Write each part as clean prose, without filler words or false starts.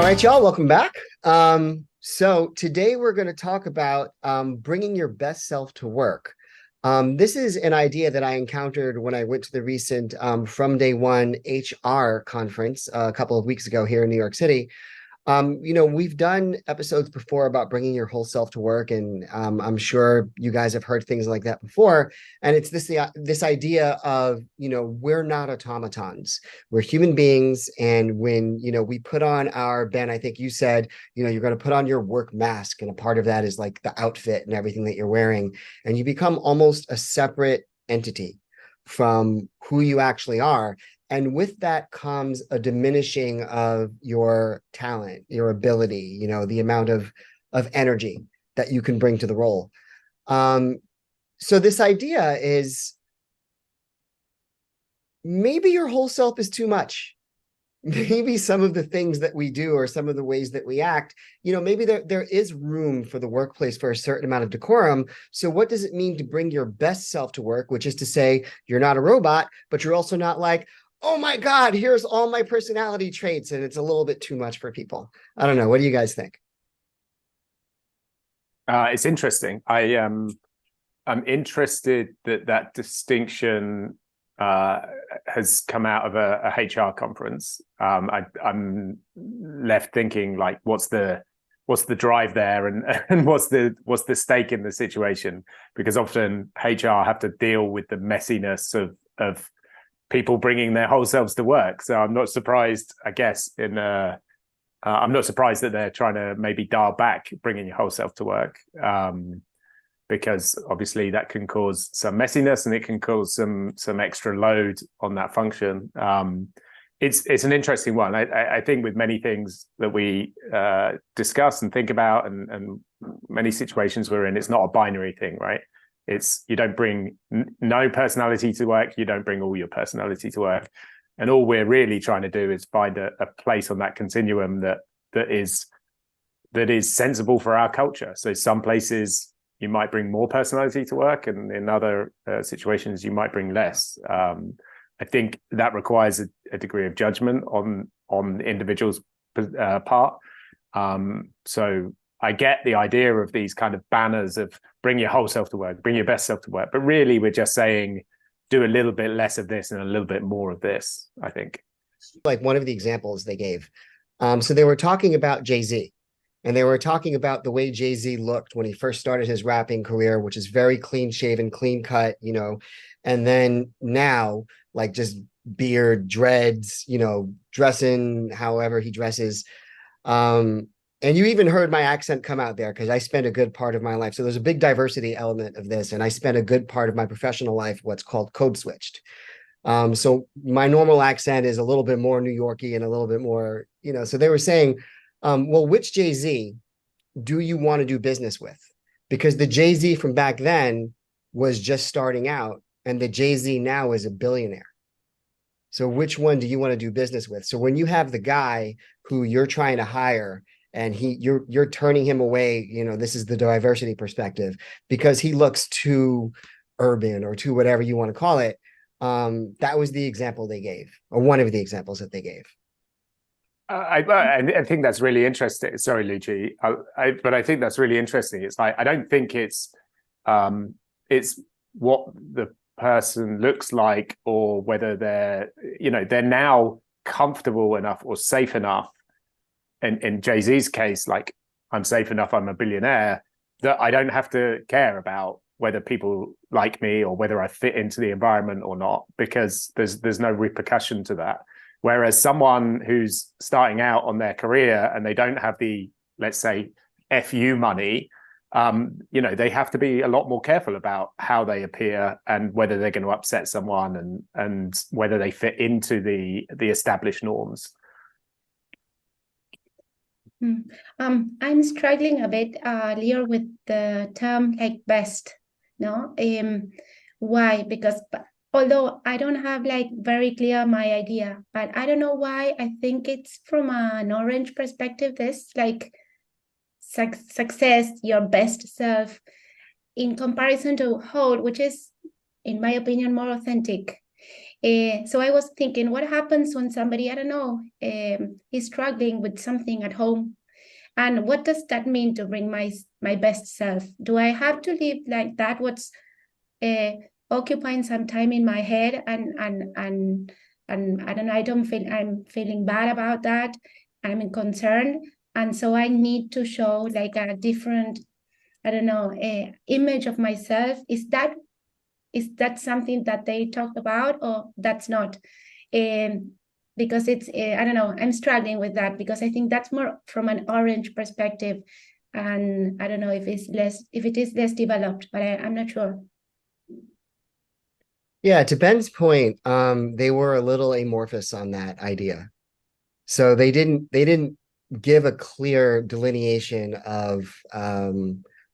right, y'all, welcome back. So today we're going to talk about bringing your best self to work. This is an idea that I encountered when I went to the recent From Day One HR conference a couple of weeks ago here in New York City. We've done episodes before about bringing your whole self to work, and I'm sure you guys have heard things like that before. And it's this idea of, we're not automatons. We're human beings, and when we put on our Ben, I think you said, you're going to put on your work mask, and a part of that is like the outfit and everything that you're wearing, and you become almost a separate entity from who you actually are. And with that comes a diminishing of your talent, your ability, the amount of energy that you can bring to the role. So this idea is maybe your whole self is too much. Maybe some of the things that we do or some of the ways that we act, maybe there is room for the workplace for a certain amount of decorum. So what does it mean to bring your best self to work, which is to say you're not a robot, but you're also not like, oh my God, here's all my personality traits, and it's a little bit too much for people. I don't know. What do you guys think? It's interesting. I'm interested that distinction has come out of a HR conference. I'm left thinking, like, what's the drive there, and what's the stake in the situation? Because often HR have to deal with the messiness of people bringing their whole selves to work. So I'm not surprised, I guess, I'm not surprised that they're trying to maybe dial back bringing your whole self to work, because obviously that can cause some messiness and it can cause some extra load on that function. It's an interesting one. I think with many things that we discuss and think about, and many situations we're in, it's not a binary thing, right? It's, you don't bring no personality to work, you don't bring all your personality to work. And all we're really trying to do is find a place on that continuum that is sensible for our culture. So some places you might bring more personality to work, and in other situations you might bring less. I think that requires a degree of judgment on individuals' part. So I get the idea of these kind of banners of bring your whole self to work, bring your best self to work, but really we're just saying do a little bit less of this and a little bit more of this, I think. Like one of the examples they gave. So they were talking about Jay-Z, and they were talking about the way Jay-Z looked when he first started his rapping career, which is very clean shaven, clean cut, and then now, like, just beard, dreads, dressing however he dresses. And you even heard my accent come out there because I spent a good part of my life. So there's a big diversity element of this. And I spent a good part of my professional life, what's called code switched. So my normal accent is a little bit more New Yorkie and a little bit more, so they were saying, well, which Jay-Z do you want to do business with? Because the Jay-Z from back then was just starting out, and the Jay-Z now is a billionaire. So which one do you want to do business with? So when you have the guy who you're trying to hire, and you're turning him away, this is the diversity perspective, because he looks too urban or too whatever you want to call it. That was the example they gave, or one of the examples that they gave. I think that's really interesting. Sorry, Luigi, but I think that's really interesting. It's like, I don't think it's what the person looks like, or whether they're now comfortable enough or safe enough. In Jay-Z's case, like, I'm safe enough, I'm a billionaire, that I don't have to care about whether people like me or whether I fit into the environment or not, because there's no repercussion to that. Whereas someone who's starting out on their career and they don't have the, let's say, FU money, they have to be a lot more careful about how they appear and whether they're going to upset someone, and whether they fit into the established norms. I'm struggling a bit here with the term like best, no? Why? Because although I don't have like very clear my idea, but I don't know why I think it's from an orange perspective, this like success, your best self, in comparison to whole, which is, in my opinion, more authentic. So I was thinking, what happens when somebody, I don't know, is struggling with something at home? And what does that mean to bring my best self? Do I have to live like that? What's occupying some time in my head, and I don't know, I'm feeling bad about that. I'm concerned. And so I need to show like a different, I don't know, image of myself. Is that something that they talk about, or that's not? Because it's, I don't know, I'm struggling with that because I think that's more from an orange perspective. And I don't know if it is less developed, but I'm not sure. Yeah, to Ben's point, they were a little amorphous on that idea. So they didn't give a clear delineation of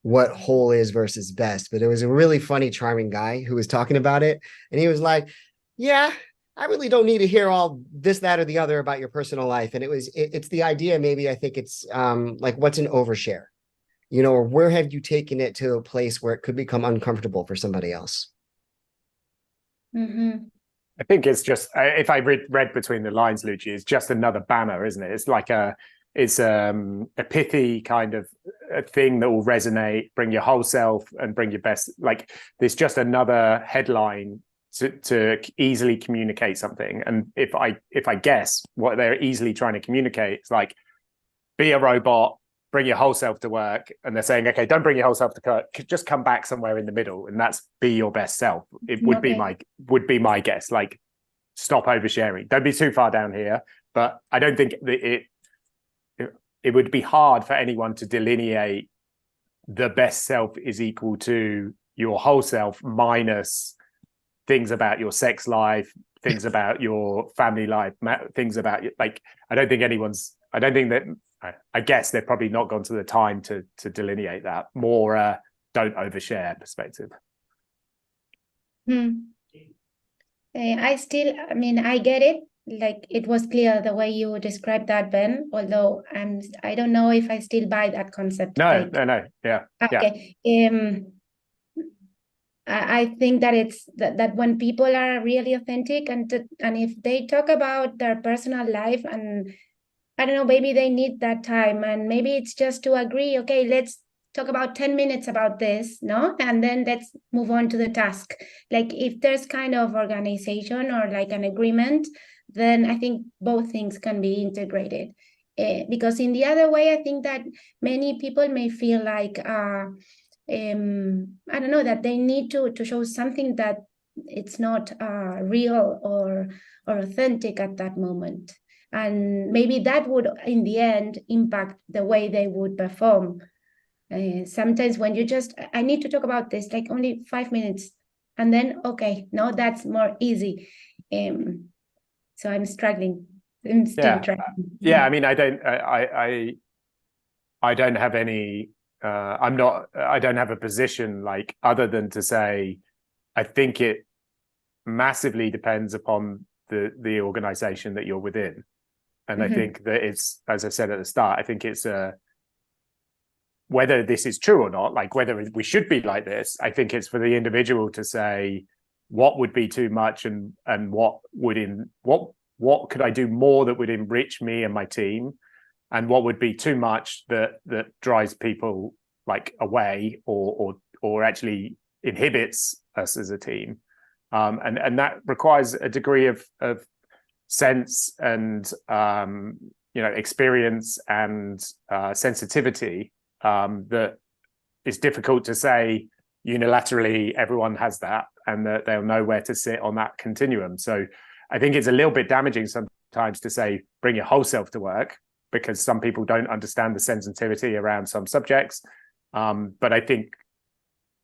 what whole is versus best. But it was a really funny, charming guy who was talking about it. And he was like, yeah, I really don't need to hear all this, that, or the other about your personal life. And it's the idea, maybe I think it's like what's an overshare, or where have you taken it to a place where it could become uncomfortable for somebody else? Mm-hmm. I think it's just, if I read between the lines, Lucci, it's just another banner, isn't it? It's like it's a pithy kind of a thing that will resonate, bring your whole self and bring your best. Like there's just another headline to easily communicate something. And if I guess what they're easily trying to communicate, it's like, be a robot, bring your whole self to work. And they're saying, okay, don't bring your whole self to work, just come back somewhere in the middle, and that's be your best self. It would be my guess. Like, stop oversharing, don't be too far down here. But I don't think that it would be hard for anyone to delineate the best self is equal to your whole self minus things about your sex life, things about your family life, things about, like, I don't think that, I guess they've probably not gone to the time to delineate that. More don't overshare perspective. I mean, I get it. Like it was clear the way you described that, Ben, although I don't know if I still buy that concept. No. Yeah. Okay. I think that it's that when people are really authentic and if they talk about their personal life, and I don't know, maybe they need that time, and maybe it's just to agree, okay, let's talk about 10 minutes about this, no? And then let's move on to the task. Like if there's kind of organization or like an agreement, then I think both things can be integrated. Because in the other way, I think that many people may feel like, I don't know, that they need to show something that it's not real or authentic at that moment. And maybe that would, in the end, impact the way they would perform. Sometimes when I need to talk about this, like only 5 minutes, and then, okay, no, that's more easy. So I'm struggling. I'm still trying. Yeah, I mean, I don't have any, I don't have a position like other than to say, I think it massively depends upon the organization that you're within. And I think that it's, as I said at the start, I think it's whether this is true or not, like whether we should be like this, I think it's for the individual to say what would be too much and what could I do more that would enrich me and my team, and what would be too much that drives people like away or actually inhibits us as a team. And that requires a degree of sense and experience and sensitivity that is difficult to say unilaterally everyone has that, and that they'll know where to sit on that continuum. So I think it's a little bit damaging sometimes to say bring your whole self to work, because some people don't understand the sensitivity around some subjects. But I think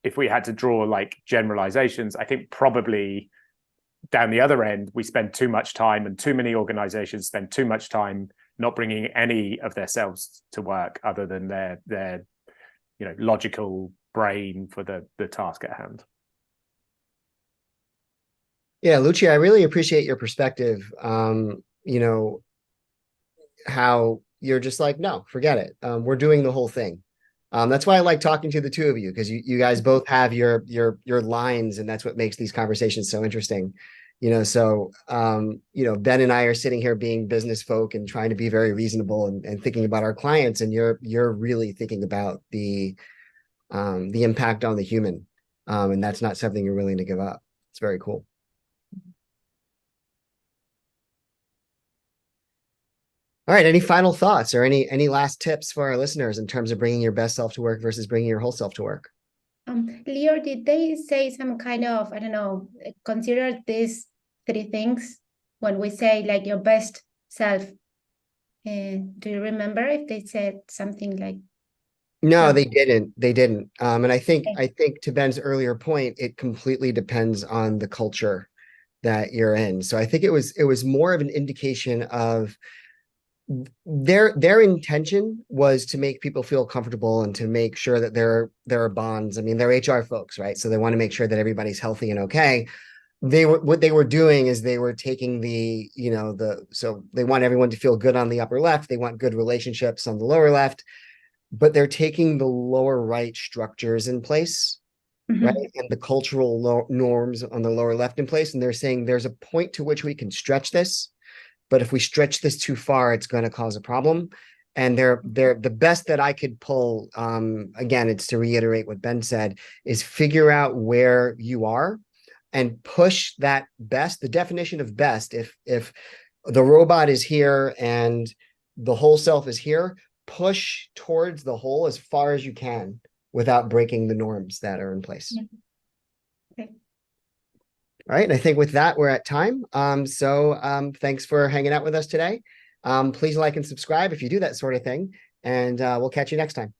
if we had to draw like generalizations, I think probably down the other end, we spend too much time, and too many organizations spend too much time not bringing any of their selves to work other than their logical brain for the task at hand. Yeah, Lucia, I really appreciate your perspective. How you're just like, no, forget it. We're doing the whole thing. That's why I like talking to the two of you, because you guys both have your lines, and that's what makes these conversations so interesting. So Ben and I are sitting here being business folk and trying to be very reasonable and thinking about our clients, and you're really thinking about the impact on the human, and that's not something you're willing to give up. It's very cool. All right, any final thoughts or any last tips for our listeners in terms of bringing your best self to work versus bringing your whole self to work? Leo, did they say some kind of, I don't know, consider these three things when we say like your best self? Do you remember if they said something like? No, No. they didn't. They didn't. And I think Okay. to Ben's earlier point, it completely depends on the culture that you're in. So I think it was more of an indication of their intention was to make people feel comfortable and to make sure that there are bonds. I mean, they're HR folks, right? So they want to make sure that everybody's healthy and okay. What they were doing is they were taking so they want everyone to feel good on the upper left. They want good relationships on the lower left, but they're taking the lower right structures in place, right? And the cultural norms on the lower left in place. And they're saying there's a point to which we can stretch this, but if we stretch this too far, it's going to cause a problem. And they're the best that I could pull. Again, it's to reiterate what Ben said: is figure out where you are and push that best. The definition of best, if the robot is here and the whole self is here, push towards the whole as far as you can without breaking the norms that are in place. Yeah. Okay. All right. And I think with that, we're at time. Thanks for hanging out with us today. Please like and subscribe if you do that sort of thing. And we'll catch you next time.